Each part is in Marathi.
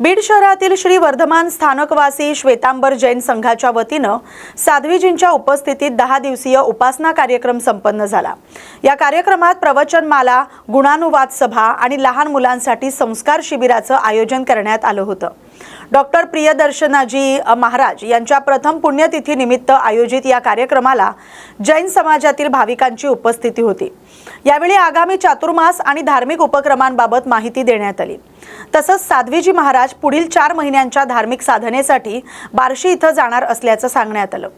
बीड शहरातील श्री वर्धमान स्थानकवासी श्वेतांबर जैन संघाच्या वतीनं साध्वीजींच्या उपस्थितीत 10 दिवसीय उपासना कार्यक्रम संपन्न झाला। या कार्यक्रमात प्रवचनमाला, गुणानुवाद सभा आणि लहान मुलांसाठी संस्कार शिबिराचं आयोजन करण्यात आलं होतं। डॉक्टर प्रियदर्शनाजी महाराज यांच्या प्रथम पुण्यतिथी निमित्त आयोजित या कार्यक्रमाला जैन समाजातील भाविकांची उपस्थिती होती। यावेळी आगामी चातुर्मास आणि धार्मिक उपक्रमांबाबत माहिती देण्यात आली। तसंच साध्वीजी महाराज पुढील 4 महिन्यांच्या धार्मिक साधनेसाठी बार्शी इथं जाणार असल्याचं सांगण्यात आलं।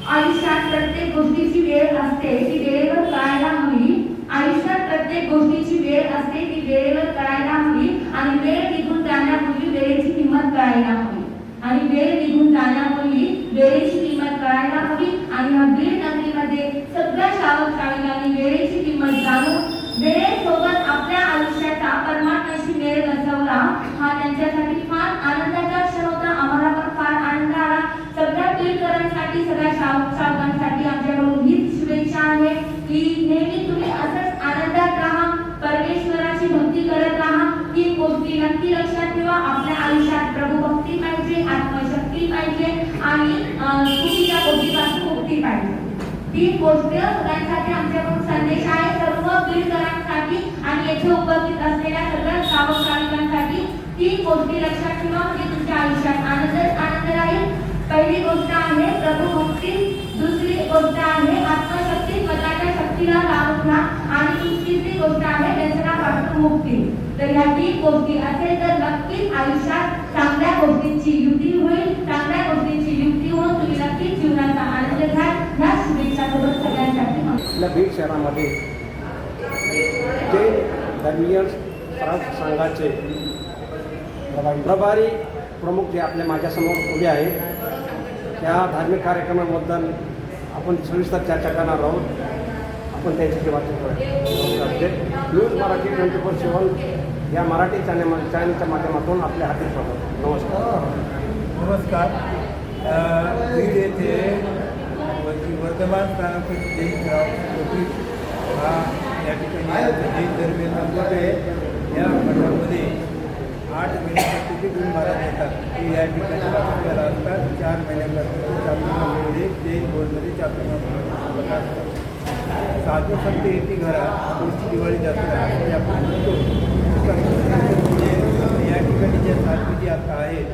आयुष्यात प्रत्येक गोष्टीची वेळ असते ती वेळेवर कळायला हवी। आयुष्यात प्रत्येक गोष्टीची वेळ असते ती वेळेवर कळायला हवी आणि वेळ निघून जाण्यापूर्वी वेळेची किंमत कळायला हवी आणि वेळ निघून जाण्यापूर्वी वेळेची किंमत कळायला हवी। आणि ह्या बीड नगरीमध्ये सगळ्या श्रावक श्राविकांनी वेळेची किंमत जाणून वेळेसोबत आपल्या आयुष्याचा परमात्म्याशी मेळ बसवला हा त्यांच्यासाठी फार आनंदाचा क्षण होता। आम्हाला पण फार आनंद आला। सगळ्या बीडकरांसाठी सगळ्या श्रावकांसाठी आमच्याकडून हीच शुभेच्छा आहे की नेहमी तुम्ही असंच आनंदात राहा, परमेश्वराची भक्ती करत राहा। ही गोष्टी नक्की लक्षात ठेवा। आपल्या आयुष्यात प्रभू भक्ती पाहिजे, आत्मशक्ती पाहिजे आणि चुकीच्या गोष्टीपासून मुक्ती पाहिजे। ती गोष्ट सगळ्यांसाठी आमच्याकडून संदेश आहे, सर्व बीडकरांसाठी आणि येथे उपस्थित असलेल्या सगळ्या श्रावक श्राविकांसाठी। ती गोष्टी लक्षात ठेवा म्हणजे तुमच्या आयुष्यात आनंद राहील। पहिली गोष्ट आहे प्रभू भक्ती, दुसरी गोष्ट आहे आत्मशक्ती, स्वतःच्या शक्तीला लावून आणि तिसरी गोष्ट आहे व्यसनापासून मुक्ती। तर ह्या 3 गोष्टी असेल तर नक्कीच आयुष्यात चांगल्या गोष्टींची युक्ती होईल। चांगल्या गोष्टींची युक्ती होऊन तुम्ही नक्कीच जीवनाचा आनंद घ्याल। ह्या शुभेच्छा सोबत सगळ्यांसाठी आपल्या बीड शहरामध्ये जैन धर्मीय संघाचे प्रभारी प्रमुख जे आपल्या माझ्यासमोर उभे आहेत त्या धार्मिक कार्यक्रमाबद्दल आपण सविस्तर चर्चा करणार आहोत। आपण त्यांच्याशी वाचन करू। न्यूज मराठी 24/7 या मराठी चॅनलच्या माध्यमातून आपल्या हाती स्वागत। नमस्कार। बीड येथे वर्धमान स्थानकाचे जैन हा या ठिकाणी जैन धर्मीय संकट आहे। या मठामध्ये 8 महिन्यासाठी गुरु महाराज येतात की या ठिकाणी आपल्याला असतात। 4 महिन्यापासून चातुर्मासामध्ये जैन बोर्डमध्ये चातुर्मास असतात। साधू संत येते घरात पुढची दिवाळी जत्रा असे आपण म्हणतो। या ठिकाणी ज्या साधूजी आता आहेत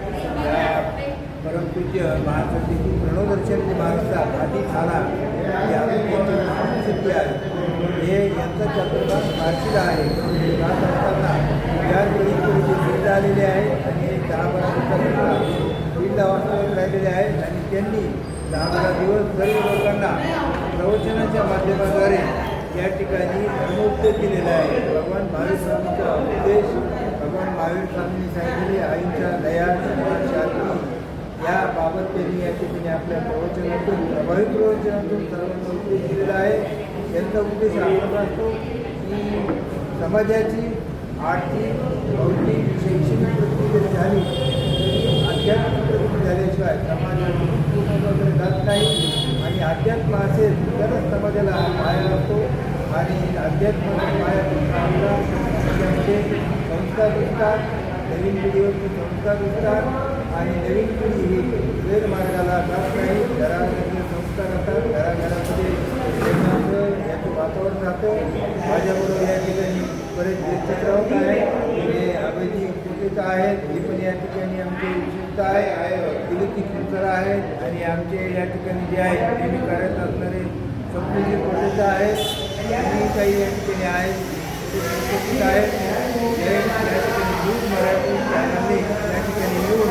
त्या परमपूज्य महासंतची प्रणवदर्शन महाराज आधी झाला हे अजून सिद्धी आहे। हे यांचा चातुर्मास बार्शीला आहे। जात असताना यावेळी जे सिद्ध आलेले आहेत आणि 10-12 दिवसात बीडला वास्तविक राहिलेले आहेत आणि त्यांनी 10-12 दिवस गरीब लोकांना प्रवचनाच्या माध्यमाद्वारे या ठिकाणी धर्मोपदेश दिलेला आहे। भगवान महावीर स्वामींचा उपदेश, भगवान महावीर स्वामींनी सांगितलेली आईंच्या दया, क्षमा, शांती याबाबत त्यांनी या ठिकाणी आपल्या प्रवचनातून प्रभावी प्रवचनातून सर्वांना उपदेश दिलेला आहे। त्यांचा उद्देश असा असतो की समाजाची आर्थिक, भौतिक, शैक्षणिक प्रगती जरी झाली तरी आध्यात्मिक प्रगती झाल्याशिवाय समाजाची पूर्ण वगैरे जात नाही आणि अध्यात्म असेल तरच समाजाला पाया लागतो आणि अध्यात्माचा पाया समाजामध्ये संस्कार दिसतात, नवीन पिढीवरती संस्कार दिसतात आणि नवीन पिढी ही गैरमार्गाला जात नाही। घरामध्ये संस्कार असतात, घराघरामध्ये याचं वातावरण राहतं। माझ्याबरोबर या ठिकाणी बरेच ज्येष्ठ श्रावक आहेत, हे अभयजी कोटेचा आहेत, हे पण या ठिकाणी आमचे विशेषता आहे, दिलीपजी फुलकर आहेत आणि आमचे या ठिकाणी जे आहेत नेहमी कार्यरत असणारे स्वप्नजी कोटेचा आहेत आणि काही या ठिकाणी आहेत आहेत। या ठिकाणी न्यूज मराठी चॅनलने या ठिकाणी येऊन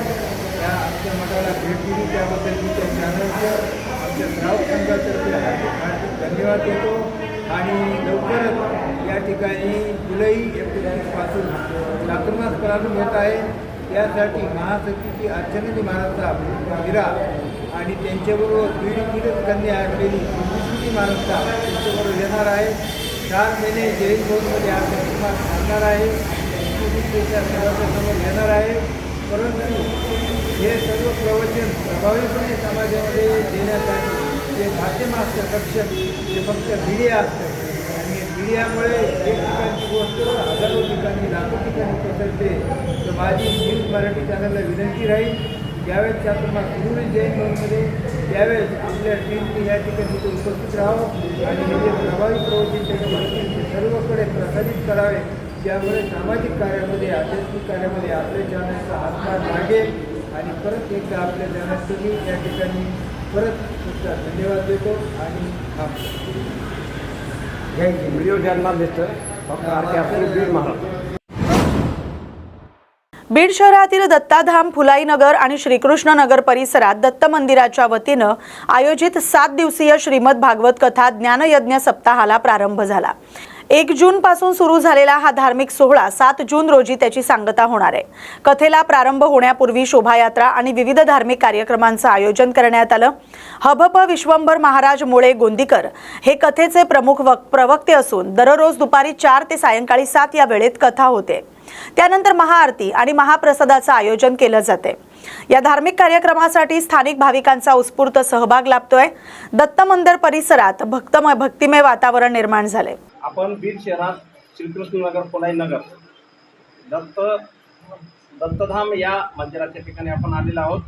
या आमच्या मठाला भेट दिली त्याबद्दल मी त्या चॅनलचं आमच्या श्रावक संघातर्फे हार्दिक धन्यवाद देतो आणि लवकरच या ठिकाणी जुलै 29 पासून चातुर्मास प्रारंभ होत आहे। त्यासाठी महासतीची अर्चनाजी महाराजचा विरा आणि त्यांच्याबरोबर बीडमधीलच कन्या असलेली सुशीली महाराजचा त्यांच्याबरोबर येणार आहे। 4 महिने जैन बोर्डमध्ये हा चातुर्मास चालणार आहे। सर्वांच्या येणार आहे। परंतु हे सर्व प्रवचन प्रभावीपणे समाजामध्ये माध्यम असतं सक्षम ते फक्त मीडिया असतं आणि मीडियामुळे एक ठिकाणची गोष्ट हजारो ठिकाणी लाखो ठिकाणी पसरते. तर माझी न्यूज मराठी चॅनलला विनंती राहील, ज्यावेळेस चातुर्मास सुरू होईल जैन धर्ममध्ये त्यावेळेस आपल्या टीमने या ठिकाणी इथे उपस्थित राहावं आणि हे जे प्रभावी प्रवचन त्याच्या ते सर्वकडे प्रसारित करावे, ज्यामुळे सामाजिक कार्यामध्ये आध्यात्मिक कार्यामध्ये आपल्या चॅनलचा हातभार लागेल आणि परत एकदा आपल्या चॅनलचं मी या ठिकाणी परत तुमचा धन्यवाद देतो आणि थांबतो. व्हिडिओ ज्यांना दिसतं फक्त बीड महाराज. बीड शहरातील दत्ताधाम, फुलाईनगर आणि श्रीकृष्ण नगर परिसरात दत्त मंदिराच्या वतीनं आयोजित 7 दिवसीय श्रीमद भागवत कथा ज्ञानयज्ञ सप्ताहाला प्रारंभ झाला. 1 जून पासून सुरू झालेला हा धार्मिक सोहळा 7 जून रोजी त्याची सांगता होणार आहे. कथेला प्रारंभ होण्यापूर्वी शोभायात्रा आणि विविध धार्मिक कार्यक्रमांचं आयोजन करण्यात आलं. हभप विश्वंभर महाराज मुळे गोंदीकर हे कथेचे प्रमुख प्रवक्ते असून दररोज दुपारी 4 ते सायंकाळी 7 या वेळेत कथा होते. त्यानंतर महाआरती आणि महाप्रसादाचं आयोजन केलं जाते. या धार्मिक कार्यक्रमासाठी स्थानिक भाविकांचा उत्स्फूर्त सहभाग लाभतोय. दत्त मंदिर परिसरात भक्तिमय वातावरण निर्माण झाले. आपण बीड शहरात श्रीकृष्ण नगर, फुलाई नगर, दत्तधाम या मंदिराच्या ठिकाणी आपण आलेलो आहोत.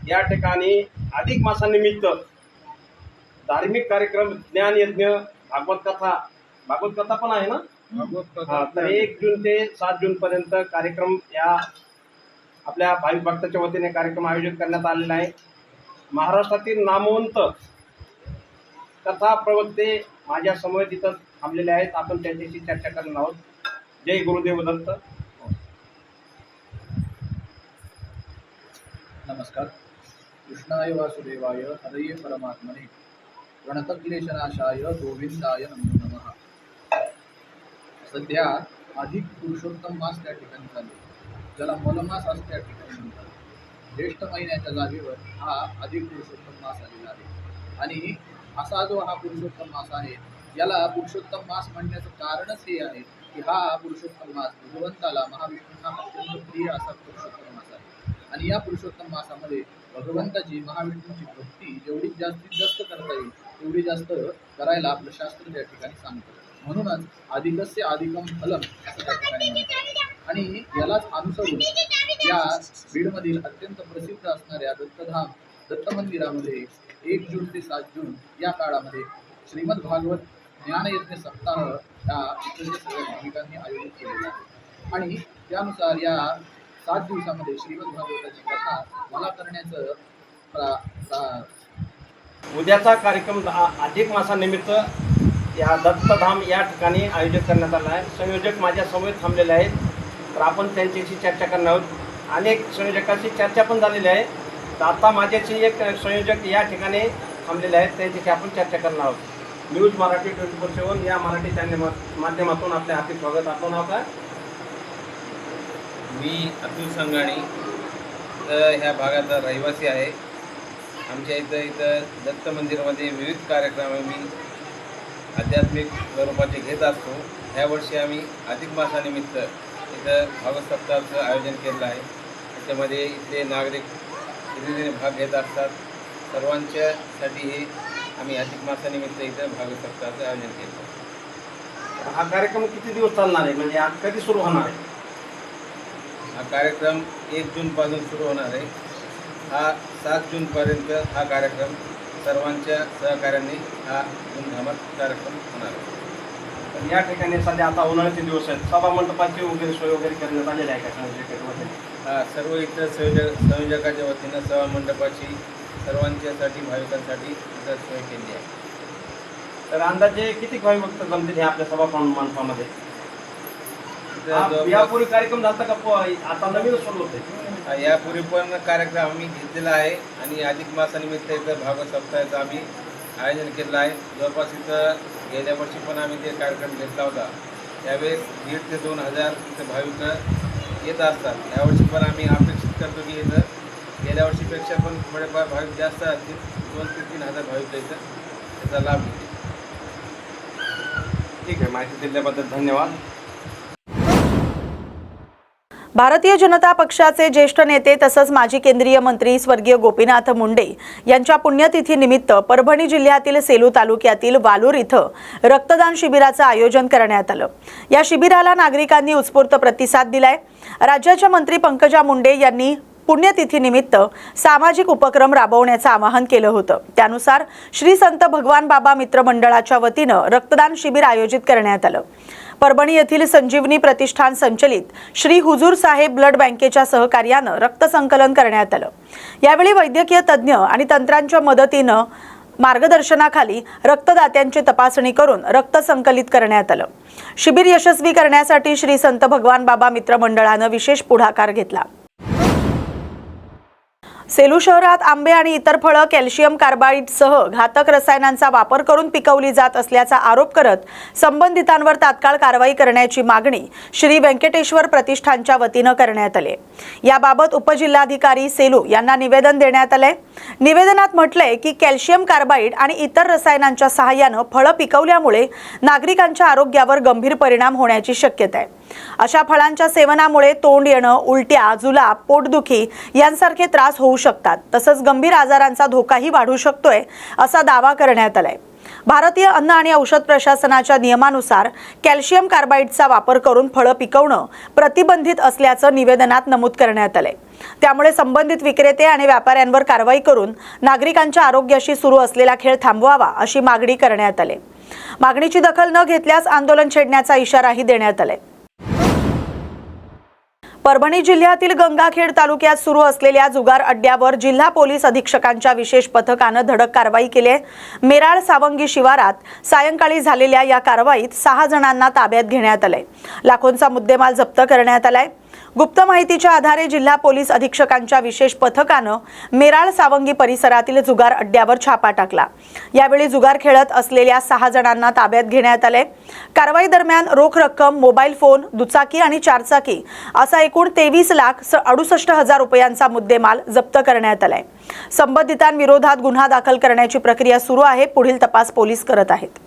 या ठिकाणी अधिक मासानिमित्त धार्मिक कार्यक्रम, ज्ञानयज्ञ, भागवत कथा पण आहे ना. तर 1 जून ते 7 जून पर्यंत कार्यक्रम या आपल्या भाविक भक्ताच्या वतीने कार्यक्रम आयोजित करण्यात आलेला आहे. महाराष्ट्रातील नामवंत कथा प्रवक्ते माझ्या समोर तिथं थांबलेले आहेत. आपण त्यांच्याशी चर्चा करणार आहोत. जय गुरुदेव दत्त. नमस्कार. कृष्णाय वासुदेवाय हरये परमात्मने प्रणतक्लेशनाशाय गोविंदाय नमो नमः. सध्या अधिक पुरुषोत्तम मास त्या ठिकाणी चालू, ज्याला मलमास असं त्या ठिकाणी म्हणतात. ज्येष्ठ महिन्याच्या जागेवर हा अधिक पुरुषोत्तम मास आलेला आहे आणि असा जो हा पुरुषोत्तम मास आहे, याला पुरुषोत्तम मास म्हणण्याचं कारणच हे आहे की हा पुरुषोत्तम मास भगवंताला, महाविष्णूंना अत्यंत प्रिय असा पुरुषोत्तम मास आहे. आणि या पुरुषोत्तम मासामध्ये भगवंताची, महाविष्णूंची भक्ती जेवढी जास्तीत जास्त करता येईल तेवढी जास्त करायला आपलं शास्त्र त्या ठिकाणी सांगतं. म्हणूनच अधिकस्य अधिकम फलम असं त्या ठिकाणी म्हणतात. आणि यालाच अनुसरून या बीडमधील अत्यंत प्रसिद्ध असणाऱ्या दत्तधाम दत्त मंदिरामध्ये 1 जून ते 7 जून या काळामध्ये श्रीमद भागवत ज्ञानयज्ञ सप्ताह या इकडच्या सगळ्या भाविकांनी आयोजित केलेला आहे. आणि त्यानुसार या 7 दिवसामध्ये श्रीमद भागवताची कथा मला करण्याचं उद्याचा कार्यक्रम अधिक मासानिमित्त या दत्तधाम या ठिकाणी आयोजित करण्यात आला आहे. संयोजक माझ्या समोर थांबलेले आहेत. तर आपण त्यांच्याशी चर्चा करणार आहोत. अनेक संयोजकांशी चर्चा पण झालेली आहे. तर आता माझ्याशी एक संयोजक या ठिकाणी थांबलेले आहेत, त्यांच्याशी आपण चर्चा करणार आहोत. न्यूज मराठी 24/7 या मराठी चॅनल माध्यमातून आपल्या हार्दिक स्वागत. आपलं नाव काय? मी अतुल संघाणी, तर ह्या भागाचा रहिवासी आहे. आमच्या इथं दत्त मंदिरामध्ये विविध कार्यक्रम मी आध्यात्मिक स्वरूपाचे घेत असतो. ह्यावर्षी आम्ही अधिक मासानिमित्त इथं भागवत सप्ताहाचं आयोजन केलं आहे. त्याच्यामध्ये इथले नागरिक विविध भाग घेत असतात. सर्वांच्यासाठी हे आम्ही अधिक मासानिमित्त इथं भागवत सप्ताहाचं आयोजन केलं. हा कार्यक्रम किती दिवस चालणार आहे, म्हणजे आज कधी सुरू होणार आहे? हा कार्यक्रम 1 जूनपासून सुरू होणार आहे. हा 7 जूनपर्यंत हा कार्यक्रम सर्वांच्या सहकार्याने हा धूमधामात कार्यक्रम होणार आहे. तर या ठिकाणी सध्या आता उन्हाळ्याचे दिवस आहेत, सभा मंडपाची वगैरे सोय वगैरे करण्यात आलेली आहे का संयोजकांमध्ये? सर्व इथं संयोजकाच्या वतीनं सभा मंडपाची सर्वांच्यासाठी, भाविकांसाठी इथं सोय केली आहे. तर अंदाजे किती भाविक भक्त जमतील हे आपल्या सभा मंडपामध्ये? यापूर्वी कार्यक्रम झाला का आता नवीन सुरू होते? यापूर्वी पण कार्यक्रम आम्ही घेतलेला आहे आणि अधिक मासानिमित्त इथं भागवत सप्ताहाचं आम्ही आयोजन केलं आहे. जवळपास इथं गेल्या वर्षी पण आम्ही ते कार्यक्रम घेतला होता. त्यावेळेस 1,500 ते 2,000 इथं भाविक येत असतात. यावर्षी पण आम्ही अपेक्षित करतो की इथं गेल्या वर्षीपेक्षा पण थोडेफार भाविक जास्त असतील. 2,000 ते 3,000 भाविक इथं त्याचा लाभ घेतील. ठीक आहे, माहिती दिल्याबद्दल धन्यवाद. भारतीय जनता पक्षाचे ज्येष्ठ नेते तसंच माजी केंद्रीय मंत्री स्वर्गीय गोपीनाथ मुंडे यांच्या पुण्यतिथीनिमित्त परभणी जिल्ह्यातील सेलू तालुक्यातील वालूर इथं रक्तदान शिबिराचं आयोजन करण्यात आलं। या शिबिराला नागरिकांनी उत्स्फूर्त प्रतिसाद दिलाय। राज्याच्या मंत्री पंकजा मुंडे यांनी पुण्यतिथीनिमित्त सामाजिक उपक्रम राबवण्याचं आवाहन केलं होतं। त्यानुसार श्री संत भगवान बाबा मित्र मंडळाच्या वतीनं रक्तदान शिबिर आयोजित करण्यात आलं। परभणी येथील संजीवनी प्रतिष्ठान संचलित श्री हुजूर साहेब ब्लड बँकेच्या सहकार्यानं रक्त संकलन करण्यात आलं। यावेळी वैद्यकीय तज्ज्ञ आणि तंत्रांच्या मदतीनं मार्गदर्शनाखाली रक्तदात्यांची तपासणी करून रक्त संकलित करण्यात आलं। शिबिर यशस्वी करण्यासाठी श्री संत भगवान बाबा मित्र मंडळानं विशेष पुढाकार घेतला। सेलू शहरात आंबे आणि इतर फळं कॅल्शियम कार्बाईडसह घातक रसायनांचा वापर करून पिकवली जात असल्याचा आरोप करत संबंधितांवर तात्काळ कारवाई करण्याची मागणी श्री व्यंकटेश्वर प्रतिष्ठानच्या वतीनं करण्यात आली। याबाबत उपजिल्हाधिकारी सेलू यांना निवेदन देण्यात आले। निवेदनात म्हटलंय की कॅल्शियम कार्बाईड आणि इतर रसायनांच्या सहाय्यानं फळं पिकवल्यामुळे नागरिकांच्या आरोग्यावर गंभीर परिणाम होण्याची शक्यता आहे। अशा फळांच्या सेवनामुळे तोंड येणं, उलट्या, जुलाब, पोटदुखी यांसारखे त्रास होऊ शकतात। तसंच गंभीर आजारांचा धोकाही वाढू शकतोय असा दावा करण्यात आलाय। भारतीय अन्न आणि औषध प्रशासनाच्या नियमानुसार कॅल्शियम कार्बाईडचा वापर करून फळं पिकवणं प्रतिबंधित असल्याचं निवेदनात नमूद करण्यात आलंय। त्यामुळे संबंधित विक्रेते आणि व्यापाऱ्यांवर कारवाई करून नागरिकांच्या आरोग्याशी सुरू असलेला खेळ थांबवावा अशी मागणी करण्यात आली। मागणीची दखल न घेतल्यास आंदोलन छेडण्याचा इशाराही देण्यात आलाय। परभणी जिल्ह्यातील गंगाखेड तालुक्यात सुरू असलेल्या जुगार अड्ड्यावर जिल्हा पोलीस अधीक्षकांच्या विशेष पथकानं धडक कारवाई केली आहे। मेराळ सावंगी शिवारात सायंकाळी झालेल्या या कारवाईत 6 जणांना ताब्यात घेण्यात आलंय। लाखोंचा मुद्देमाल जप्त करण्यात आलाय। गुप्त माहितीच्या आधारे जिल्हा पोलीस अधीक्षकांच्या विशेष पथकानं मेराळ सावंगी परिसरातील जुगार अड्ड्यावर छापा टाकला। यावेळी जुगार खेळत असलेल्या 6 जणांना ताब्यात घेण्यात आले। कारवाई दरम्यान रोख रक्कम, मोबाईल फोन, दुचाकी आणि चारचाकी असा एकूण 23,68,000 रुपयांचा मुद्देमाल जप्त करण्यात आलाय। संबंधितांविरोधात गुन्हा दाखल करण्याची प्रक्रिया सुरू आहे। पुढील तपास पोलीस करत आहेत।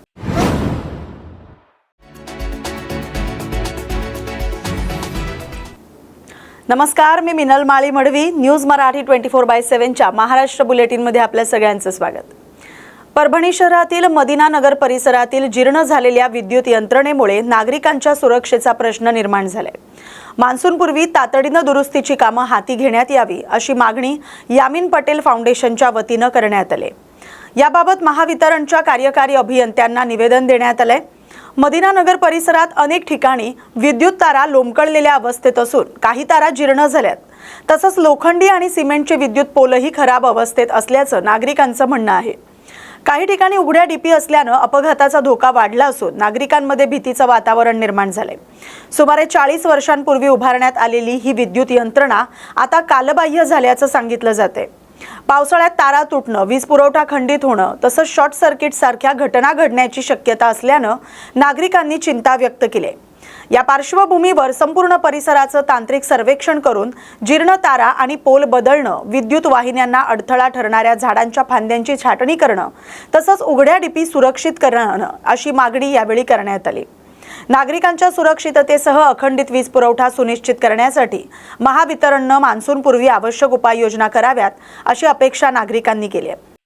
नमस्कार, मी मिनल माळी मडवी। न्यूज मराठी 24/7च्या महाराष्ट्र बुलेटिनमध्ये आपल्या सगळ्यांचं स्वागत। परभणी शहरातील मदिना नगर परिसरातील जीर्ण झालेल्या विद्युत यंत्रणेमुळे नागरिकांच्या सुरक्षेचा प्रश्न निर्माण झालाय। मान्सूनपूर्वी तातडीनं दुरुस्तीची कामं हाती घेण्यात यावी अशी मागणी यामीन पटेल फाउंडेशनच्या वतीनं करण्यात आली। याबाबत महावितरणच्या कार्यकारी अभियंत्यांना निवेदन देण्यात आलंय। मदिना नगर परिसरात अनेक ठिकाणी विद्युत तारा लोंबकळलेल्या अवस्थेत असून काही तारा जीर्ण झाल्यात। तसंच लोखंडी आणि सिमेंटचे विद्युत पोलही खराब अवस्थेत असल्याचं नागरिकांचं म्हणणं आहे। काही ठिकाणी उघड्या डीपी असल्यानं अपघाताचा धोका वाढला असून नागरिकांमध्ये भीतीचं वातावरण निर्माण झालंय। सुमारे 40 वर्षांपूर्वी उभारण्यात आलेली ही विद्युत यंत्रणा आता कालबाह्य झाल्याचं सांगितलं जातंय। पावसाळ्यात तारा तुटणं, वीज पुरवठा खंडित होणं तसंच शॉर्ट सर्किट सारख्या घटना घडण्याची शक्यता असल्यानं नागरिकांनी चिंता व्यक्त केली। या पार्श्वभूमीवर संपूर्ण परिसराचं तांत्रिक सर्वेक्षण करून जीर्ण तारा आणि पोल बदलणं, विद्युत वाहिन्यांना अडथळा ठरणाऱ्या झाडांच्या फांद्यांची छाटणी करणं तसंच उघड्या डीपी सुरक्षित करणं अशी मागणी यावेळी करण्यात आली। नागरिकांच्या सुरक्षिततेसह अखंडित वीज पुरवठा सुनिश्चित करण्यासाठी महावितरणनं मान्सूनपूर्वी आवश्यक उपाययोजना कराव्यात अशी अपेक्षा नागरिकांनी केली आहे।